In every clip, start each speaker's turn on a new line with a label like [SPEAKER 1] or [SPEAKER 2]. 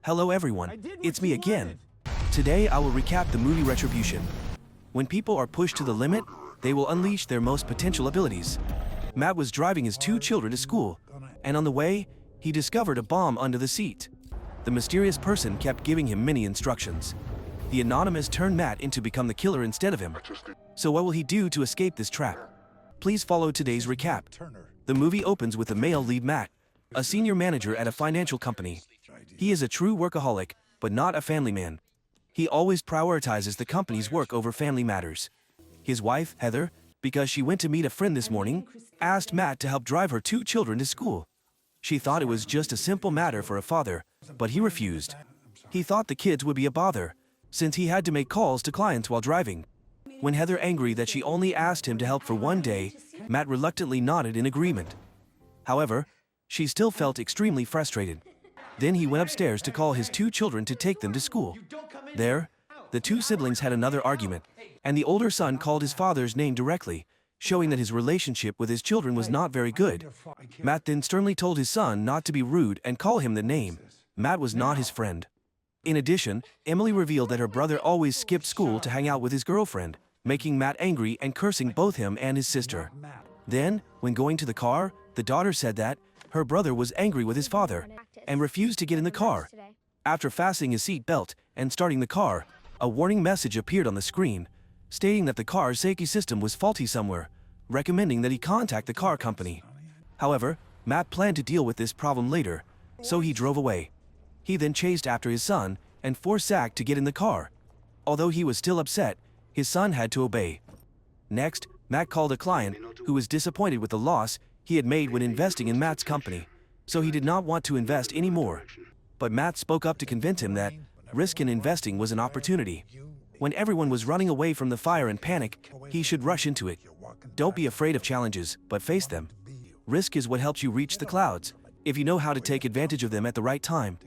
[SPEAKER 1] Hello everyone, it's me again. Today I will recap the movie Retribution. When people are pushed to the limit, they will unleash their most potential abilities. Matt was driving his 2 children to school, and on the way, he discovered a bomb under the seat. The mysterious person kept giving him many instructions. The anonymous turned Matt into become the killer instead of him. So what will he do to escape this trap? Please follow today's recap. The movie opens with the male lead Matt, a senior manager at a financial company. He is a true workaholic, but not a family man. He always prioritizes the company's work over family matters. His wife, Heather, because she went to meet a friend this morning, asked Matt to help drive her 2 children to school. She thought it was just a simple matter for a father, but he refused. He thought the kids would be a bother, since he had to make calls to clients while driving. When Heather angry that she only asked him to help for one day, Matt reluctantly nodded in agreement. However, she still felt extremely frustrated. Then he went upstairs to call his 2 children to take them to school. There, the 2 siblings had another argument, and the older son called his father's name directly, showing that his relationship with his children was not very good. Matt then sternly told his son not to be rude and call him the name. Matt was not his friend. In addition, Emily revealed that her brother always skipped school to hang out with his girlfriend, making Matt angry and cursing both him and his sister. Then, when going to the car, the daughter said that her brother was angry with his father and refused to get in the car. After fastening his seat belt and starting the car, a warning message appeared on the screen, stating that the car's safety system was faulty somewhere, recommending that he contact the car company. However, Matt planned to deal with this problem later, so he drove away. He then chased after his son and forced Zach to get in the car. Although he was still upset, his son had to obey. Next, Matt called a client who was disappointed with the loss he had made when investing in Matt's company, so he did not want to invest anymore. But Matt spoke up to convince him that risk in investing was an opportunity. When everyone was running away from the fire in panic, he should rush into it. Don't be afraid of challenges, but face them. Risk is what helps you reach the clouds, if you know how to take advantage of them at the right time.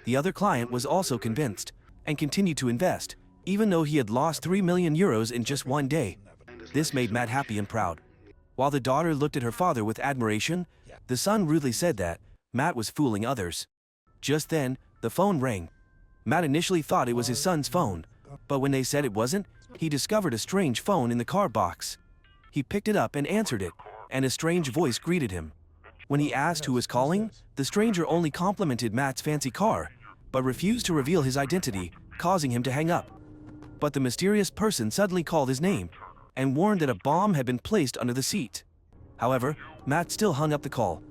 [SPEAKER 1] The other client was also convinced, and continued to invest, even though he had lost 3 million euros in just one day. This made Matt happy and proud. While the daughter looked at her father with admiration, the son rudely said that Matt was fooling others. Just then, the phone rang. Matt initially thought it was his son's phone, but when they said it wasn't, he discovered a strange phone in the car box. He picked it up and answered it, and a strange voice greeted him. When he asked who was calling, the stranger only complimented Matt's fancy car, but refused to reveal his identity, causing him to hang up. But the mysterious person suddenly called his name, and warned that a bomb had been placed under the seat. However, Matt still hung up the call.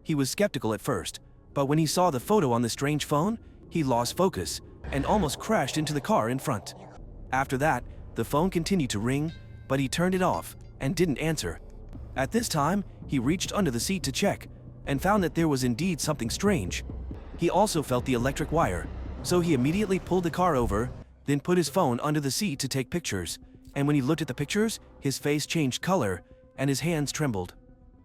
[SPEAKER 1] He was skeptical at first, but when he saw the photo on the strange phone, he lost focus and almost crashed into the car in front. After that, the phone continued to ring, but he turned it off and didn't answer. At this time, he reached under the seat to check and found that there was indeed something strange. He also felt the electric wire, so he immediately pulled the car over, then put his phone under the seat to take pictures. And when he looked at the pictures, his face changed color and his hands trembled.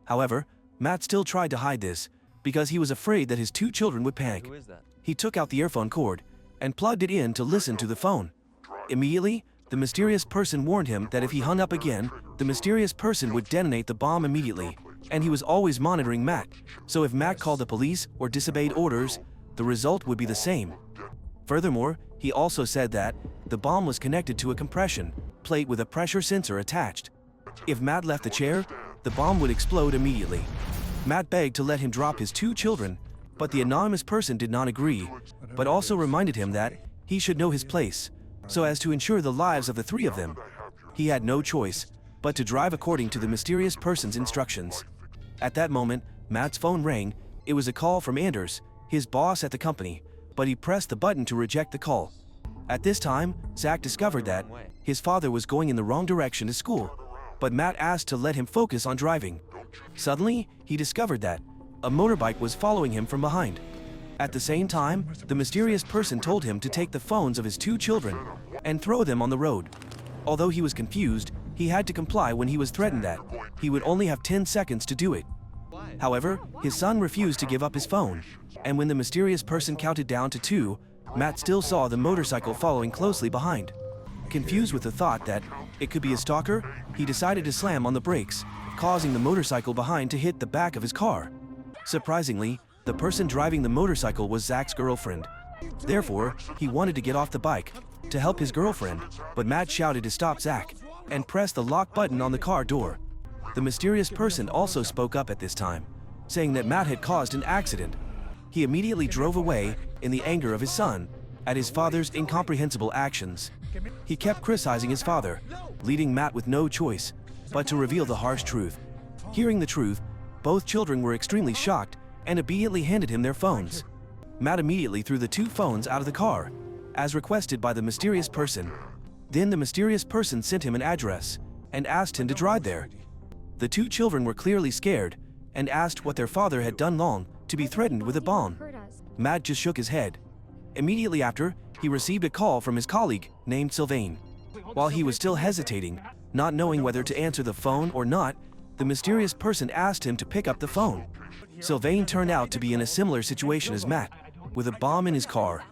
[SPEAKER 1] However, Matt still tried to hide this because he was afraid that his 2 children would panic.
[SPEAKER 2] Who is that?
[SPEAKER 1] He took out the earphone cord and plugged it in to listen to the phone. Immediately, the mysterious person warned him that if he hung up again, the mysterious person would detonate the bomb immediately, and he was always monitoring Matt, so if Matt called the police or disobeyed orders, the result would be the same. Furthermore, he also said that the bomb was connected to a compression plate with a pressure sensor attached. If Matt left the chair, the bomb would explode immediately. Matt begged to let him drop his 2 children, but the anonymous person did not agree, but also reminded him that he should know his place, so as to ensure the lives of the 3 of them. He had no choice but to drive according to the mysterious person's instructions. At that moment, Matt's phone rang. It was a call from Anders, his boss at the company, but he pressed the button to reject the call. At this time, Zach discovered that his father was going in the wrong direction to school, but Matt asked to let him focus on driving. Suddenly, he discovered that a motorbike was following him from behind. At the same time, the mysterious person told him to take the phones of his 2 children and throw them on the road. Although he was confused, he had to comply when he was threatened that he would only have 10 seconds to do it. However, his son refused to give up his phone, and when the mysterious person counted down to 2, Matt still saw the motorcycle following closely behind. Confused with the thought that it could be a stalker, he decided to slam on the brakes, causing the motorcycle behind to hit the back of his car. Surprisingly, the person driving the motorcycle was Zach's girlfriend. Therefore, he wanted to get off the bike to help his girlfriend, but Matt shouted to stop Zach and pressed the lock button on the car door. The mysterious person also spoke up at this time, saying that Matt had caused an accident. He immediately drove away in the anger of his son at his father's incomprehensible actions. He kept criticizing his father, leaving Matt with no choice but to reveal the harsh truth. Hearing the truth, both children were extremely shocked and immediately handed him their phones. Matt immediately threw the two phones out of the car, as requested by the mysterious person. Then the mysterious person sent him an address and asked him to drive there. The two children were clearly scared and asked what their father had done wrong to be threatened with a bomb. Matt just shook his head. Immediately after, he received a call from his colleague named Sylvain. While he was still hesitating, not knowing whether to answer the phone or not, the mysterious person asked him to pick up the phone. Sylvain turned out to be in a similar situation as Matt, with a bomb in his car.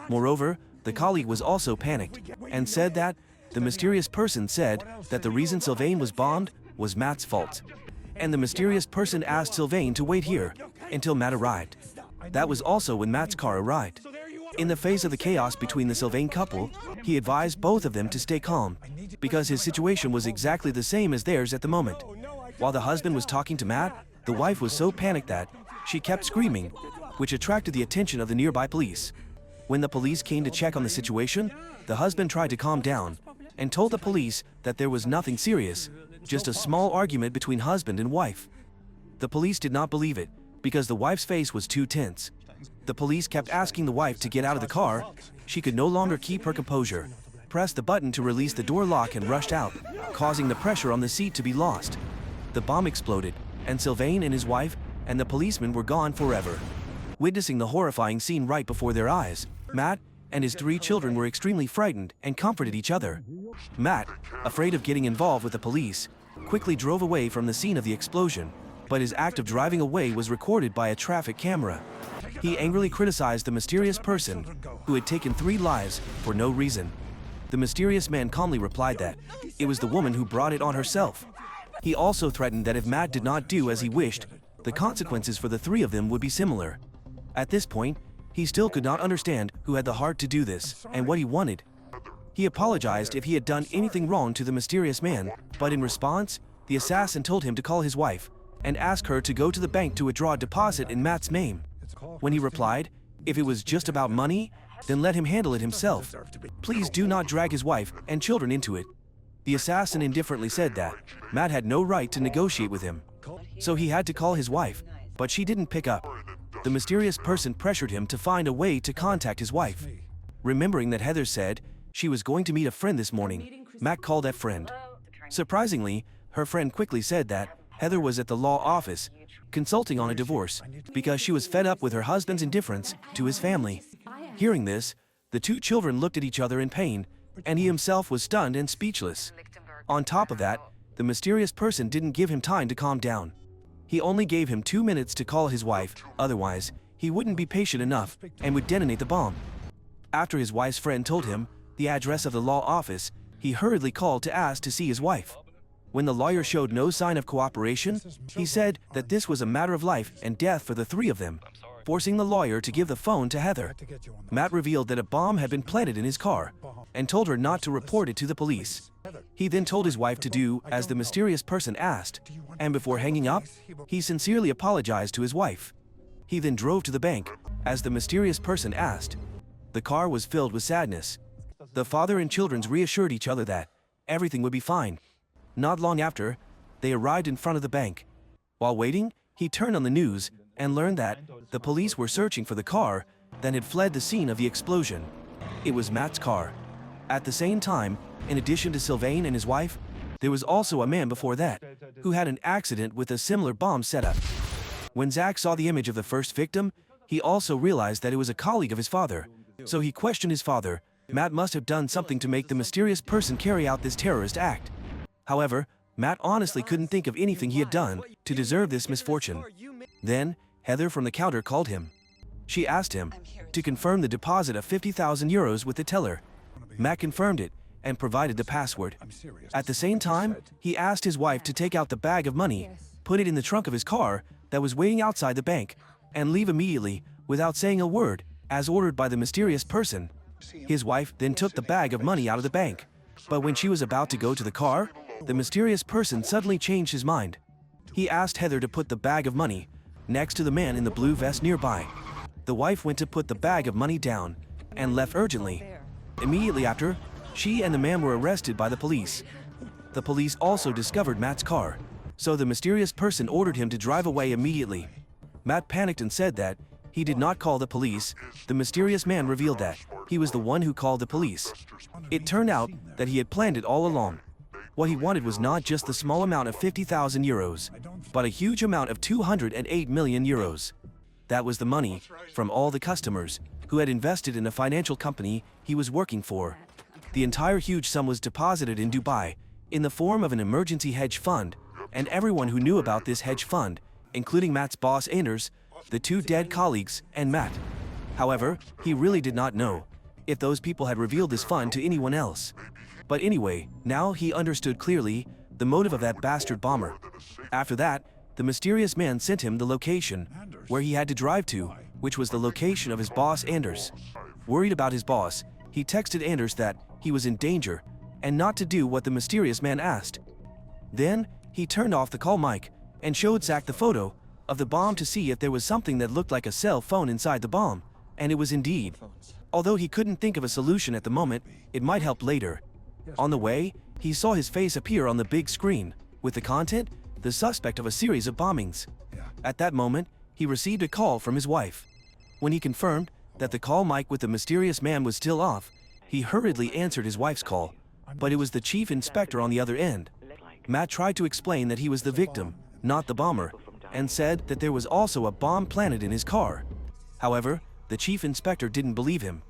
[SPEAKER 1] Moreover, the colleague was also panicked and said that the mysterious person said that the reason Sylvain was bombed was Matt's fault. And the mysterious person asked Sylvain to wait here until Matt arrived. That was also when Matt's car arrived. In the face of the chaos between the Sylvain couple, he advised both of them to stay calm, because his situation was exactly the same as theirs at the moment. While the husband was talking to Matt, the wife was so panicked that she kept screaming, which attracted the attention of the nearby police. When the police came to check on the situation, the husband tried to calm down and told the police that there was nothing serious, just a small argument between husband and wife. The police did not believe it, because the wife's face was too tense. The police kept asking the wife to get out of the car. She could no longer keep her composure, pressed the button to release the door lock and rushed out, causing the pressure on the seat to be lost. The bomb exploded, and Sylvain and his wife and the policeman were gone forever. Witnessing the horrifying scene right before their eyes, Matt and his three children were extremely frightened and comforted each other. Matt, afraid of getting involved with the police, quickly drove away from the scene of the explosion, but his act of driving away was recorded by a traffic camera. He angrily criticized the mysterious person who had taken 3 lives for no reason. The mysterious man calmly replied that it was the woman who brought it on herself. He also threatened that if Matt did not do as he wished, the consequences for the 3 of them would be similar. At this point, he still could not understand who had the heart to do this and what he wanted. He apologized if he had done anything wrong to the mysterious man, but in response, the assassin told him to call his wife and ask her to go to the bank to withdraw a deposit in Matt's name. When he replied, if it was just about money, then let him handle it himself. Please do not drag his wife and children into it. The assassin indifferently said that Matt had no right to negotiate with him, so he had to call his wife, but she didn't pick up. The mysterious person pressured him to find a way to contact his wife. Remembering that Heather said she was going to meet a friend this morning, Matt called that friend. Surprisingly, her friend quickly said that Heather was at the law office, consulting on a divorce, because she was fed up with her husband's indifference to his family. Hearing this, the 2 children looked at each other in pain, and he himself was stunned and speechless. On top of that, the mysterious person didn't give him time to calm down. He only gave him 2 minutes to call his wife, otherwise, he wouldn't be patient enough and would detonate the bomb. After his wife's friend told him the address of the law office, he hurriedly called to ask to see his wife. When the lawyer showed no sign of cooperation, he said that this was a matter of life and death for the 3 of them, forcing the lawyer to give the phone to Heather. Matt revealed that a bomb had been planted in his car and told her not to report it to the police. He then told his wife to do as the mysterious person asked, and before hanging up, he sincerely apologized to his wife. He then drove to the bank, as the mysterious person asked. The car was filled with sadness. The father and children reassured each other that everything would be fine. Not long after, they arrived in front of the bank. While waiting, he turned on the news and learned that the police were searching for the car that had fled the scene of the explosion. It was Matt's car. At the same time, in addition to Sylvain and his wife, there was also a man before that, who had an accident with a similar bomb setup. When Zach saw the image of the first victim, he also realized that it was a colleague of his father, so he questioned his father. Matt must have done something to make the mysterious person carry out this terrorist act. However, Matt honestly couldn't think of anything he had done to deserve this misfortune. Then, Heather from the counter called him. She asked him to confirm the deposit of 50,000 euros with the teller. Matt confirmed it and provided the password. At the same time, he asked his wife to take out the bag of money, put it in the trunk of his car that was waiting outside the bank, and leave immediately without saying a word as ordered by the mysterious person. His wife then took the bag of money out of the bank. But when she was about to go to the car, the mysterious person suddenly changed his mind. He asked Heather to put the bag of money next to the man in the blue vest nearby. The wife went to put the bag of money down and left urgently. Immediately after, she and the man were arrested by the police. The police also discovered Matt's car, so the mysterious person ordered him to drive away immediately. Matt panicked and said that he did not call the police. The mysterious man revealed that he was the one who called the police. It turned out that he had planned it all along. What he wanted was not just the small amount of 50,000 euros, but a huge amount of 208 million euros. That was the money from all the customers who had invested in a financial company he was working for. The entire huge sum was deposited in Dubai in the form of an emergency hedge fund, and everyone who knew about this hedge fund, including Matt's boss Anders, the two dead colleagues, and Matt. However, he really did not know if those people had revealed this fund to anyone else. But anyway, now he understood clearly the motive of that bastard bomber. After that, the mysterious man sent him the location where he had to drive to, which was the location of his boss Anders. Worried about his boss, he texted Anders that he was in danger and not to do what the mysterious man asked. Then, he turned off the call mic and showed Zach the photo of the bomb to see if there was something that looked like a cell phone inside the bomb, and it was indeed. Although he couldn't think of a solution at the moment, it might help later. On the way, he saw his face appear on the big screen, with the content, the suspect of a series of bombings. At that moment, he received a call from his wife. When he confirmed that the call mic with the mysterious man was still off, he hurriedly answered his wife's call, but it was the chief inspector on the other end. Matt tried to explain that he was the victim, not the bomber, and said that there was also a bomb planted in his car. However, the chief inspector didn't believe him.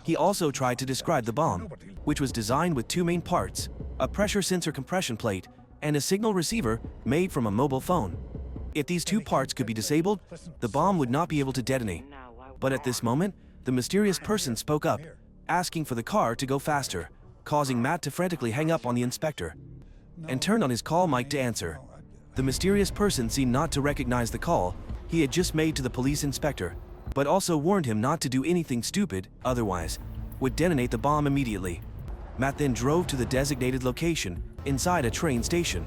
[SPEAKER 1] He also tried to describe the bomb, which was designed with two main parts, a pressure sensor compression plate and a signal receiver made from a mobile phone. If these two parts could be disabled, the bomb would not be able to detonate. But at this moment, the mysterious person spoke up, asking for the car to go faster, causing Matt to frantically hang up on the inspector and turned on his call mic to answer. The mysterious person seemed not to recognize the call he had just made to the police inspector, but also warned him not to do anything stupid, otherwise would detonate the bomb immediately. Matt then drove to the designated location inside a train station.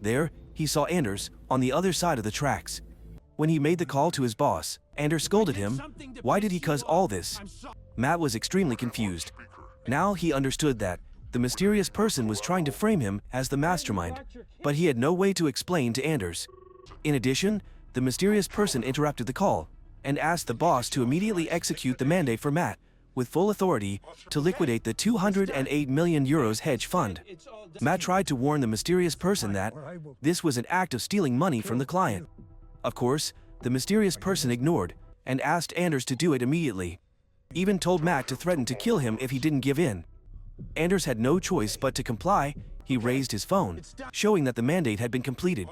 [SPEAKER 1] There, he saw Anders on the other side of the tracks. When he made the call to his boss, Anders scolded him. Why did he cause all this? Matt was extremely confused. Now he understood that the mysterious person was trying to frame him as the mastermind, but he had no way to explain to Anders. In addition, the mysterious person interrupted the call and asked the boss to immediately execute the mandate for Matt, with full authority to liquidate the 208 million euros hedge fund. Matt tried to warn the mysterious person that this was an act of stealing money from the client. Of course, the mysterious person ignored and asked Anders to do it immediately. Even told Matt to threaten to kill him if he didn't give in. Anders had no choice but to comply. He raised his phone, showing that the mandate had been completed.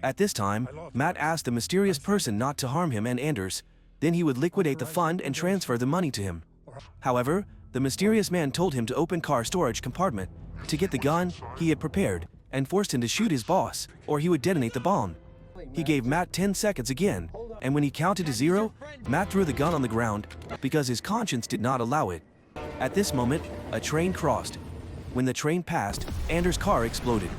[SPEAKER 1] At this time, Matt asked the mysterious person not to harm him and Anders, then he would liquidate the fund and transfer the money to him. However, the mysterious man told him to open car storage compartment to get the gun he had prepared and forced him to shoot his boss, or he would detonate the bomb. He gave Matt 10 seconds again, and when he counted to 0, Matt threw the gun on the ground because his conscience did not allow it. At this moment, a train crossed. When the train passed, Anders' car exploded.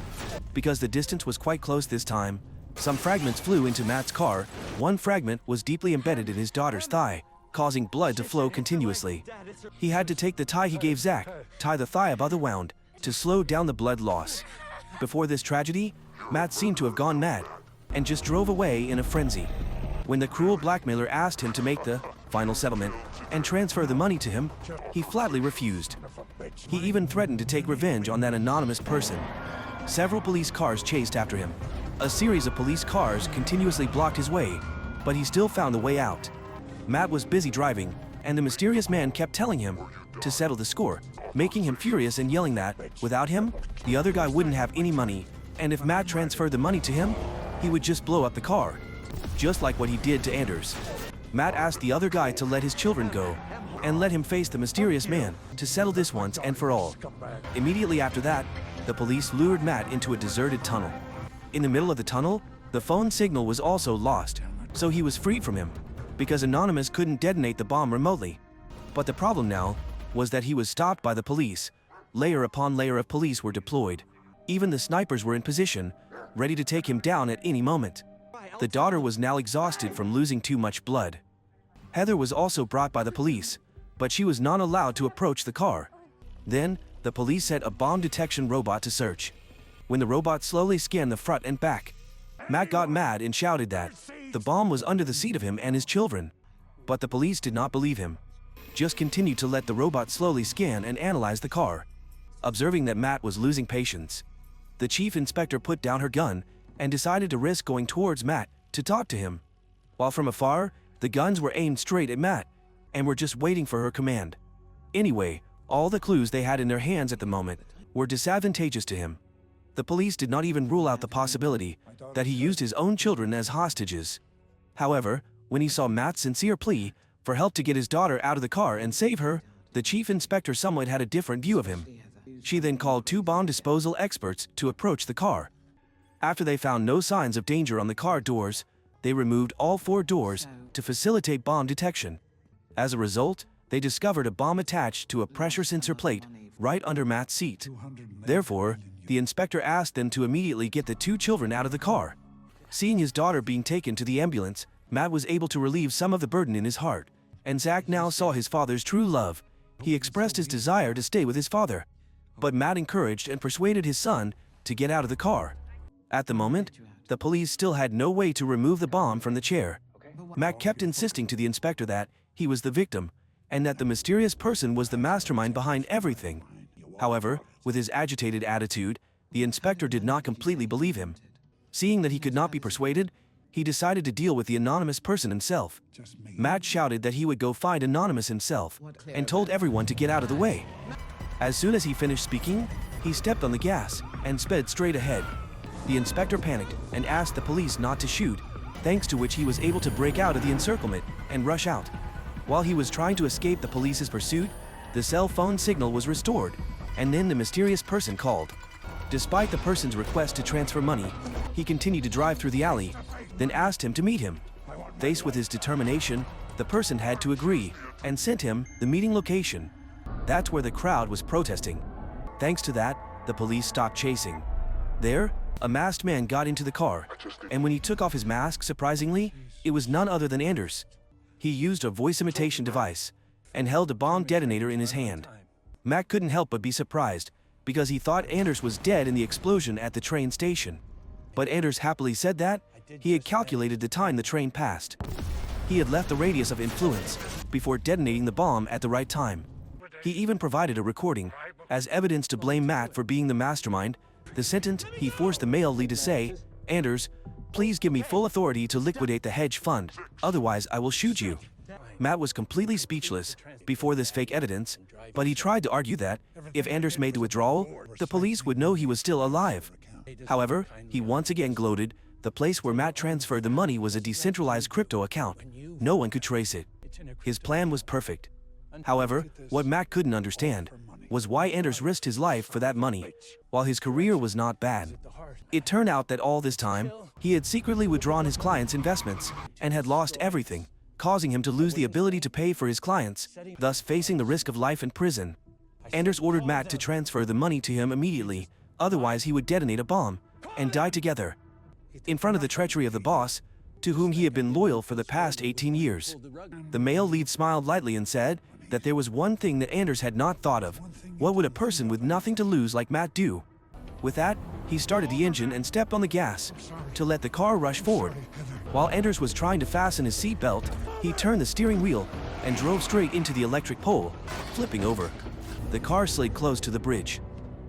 [SPEAKER 1] Because the distance was quite close this time, some fragments flew into Matt's car. One fragment was deeply embedded in his daughter's thigh, causing blood to flow continuously. He had to take the tie he gave Zach, tie the thigh above the wound, to slow down the blood loss. Before this tragedy, Matt seemed to have gone mad and just drove away in a frenzy. When the cruel blackmailer asked him to make the final settlement and transfer the money to him, he flatly refused. He even threatened to take revenge on that anonymous person. Several police cars chased after him. A series of police cars continuously blocked his way, but he still found the way out. Matt was busy driving, and the mysterious man kept telling him to settle the score, making him furious and yelling that, without him, the other guy wouldn't have any money, and if Matt transferred the money to him, he would just blow up the car. Just like what he did to Anders. Matt asked the other guy to let his children go, and let him face the mysterious man to settle this once and for all. Immediately after that, the police lured Matt into a deserted tunnel. In the middle of the tunnel, the phone signal was also lost, so he was freed from him. because Anonymous couldn't detonate the bomb remotely. But the problem now was that he was stopped by the police. Layer upon layer of police were deployed. Even the snipers were in position, ready to take him down at any moment. The daughter was now exhausted from losing too much blood. Heather was also brought by the police, but she was not allowed to approach the car. Then, the police set a bomb detection robot to search. When the robot slowly scanned the front and back, Matt got mad and shouted that the bomb was under the seat of him and his children. But the police did not believe him. Just continued to let the robot slowly scan and analyze the car. Observing that Matt was losing patience, the chief inspector put down her gun and decided to risk going towards Matt to talk to him. While from afar, the guns were aimed straight at Matt and were just waiting for her command. Anyway, all the clues they had in their hands at the moment were disadvantageous to him. The police did not even rule out the possibility that he used his own children as hostages. However, when he saw Matt's sincere plea for help to get his daughter out of the car and save her, the chief inspector somewhat had a different view of him. She then called 2 bomb disposal experts to approach the car. After they found no signs of danger on the car doors, they removed all 4 doors to facilitate bomb detection. As a result, they discovered a bomb attached to a pressure sensor plate right under Matt's seat. Therefore, the inspector asked them to immediately get the 2 children out of the car. Seeing his daughter being taken to the ambulance, Matt was able to relieve some of the burden in his heart, and Zach now saw his father's true love. He expressed his desire to stay with his father, but Matt encouraged and persuaded his son to get out of the car. At the moment, the police still had no way to remove the bomb from the chair. Matt kept insisting to the inspector that he was the victim, and that the mysterious person was the mastermind behind everything. However, with his agitated attitude, the inspector did not completely believe him. Seeing that he could not be persuaded, he decided to deal with the anonymous person himself. Matt shouted that he would go find Anonymous himself, and told everyone to get out of the way. As soon as he finished speaking, he stepped on the gas and sped straight ahead. The inspector panicked and asked the police not to shoot, thanks to which he was able to break out of the encirclement and rush out. While he was trying to escape the police's pursuit, the cell phone signal was restored, and then the mysterious person called. Despite the person's request to transfer money, he continued to drive through the alley, then asked him to meet him. Faced with his determination, the person had to agree and sent him the meeting location. That's where the crowd was protesting. Thanks to that, the police stopped chasing. There, a masked man got into the car, and when he took off his mask, surprisingly, it was none other than Anders. He used a voice imitation device and held a bomb detonator in his hand. Matt couldn't help but be surprised, because he thought Anders was dead in the explosion at the train station. But Anders happily said that he had calculated the time the train passed. He had left the radius of influence before detonating the bomb at the right time. He even provided a recording as evidence to blame Matt for being the mastermind. The sentence he forced the male lead to say, "Anders, please give me full authority to liquidate the hedge fund, otherwise I will shoot you." Matt was completely speechless before this fake evidence, but he tried to argue that if Anders made the withdrawal, the police would know he was still alive. However, he once again gloated. The place where Matt transferred the money was a decentralized crypto account. No one could trace it. His plan was perfect. However, what Matt couldn't understand was why Anders risked his life for that money, while his career was not bad. It turned out that all this time, he had secretly withdrawn his clients' investments and had lost everything, causing him to lose the ability to pay for his clients, thus facing the risk of life in prison. Anders ordered Matt to transfer the money to him immediately, otherwise he would detonate a bomb and die together. In front of the treachery of the boss, to whom he had been loyal for the past 18 years. The male lead smiled lightly and said that there was one thing that Anders had not thought of. What would a person with nothing to lose like Matt do? With that, he started the engine and stepped on the gas to let the car rush forward. While Anders was trying to fasten his seatbelt, he turned the steering wheel and drove straight into the electric pole, flipping over. The car slid close to the bridge.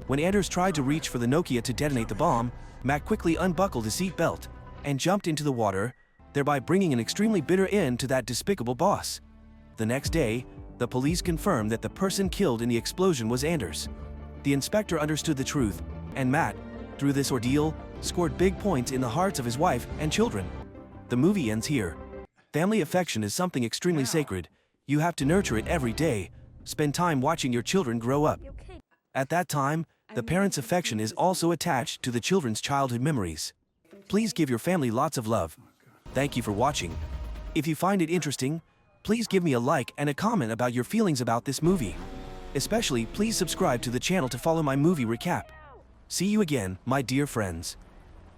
[SPEAKER 1] When Anders tried to reach for the Nokia to detonate the bomb, Matt quickly unbuckled his seatbelt and jumped into the water, thereby bringing an extremely bitter end to that despicable boss. The next day, the police confirmed that the person killed in the explosion was Anders. The inspector understood the truth, and Matt, through this ordeal, scored big points in the hearts of his wife and children. The movie ends here. Family affection is something extremely sacred. You have to nurture it every day. Spend time watching your children grow up. At that time, the parents' affection is also attached to the children's childhood memories. Please give your family lots of love. Thank you for watching. If you find it interesting, please give me a like and a comment about your feelings about this movie. Especially, please subscribe to the channel to follow my movie recap. See you again, my dear friends.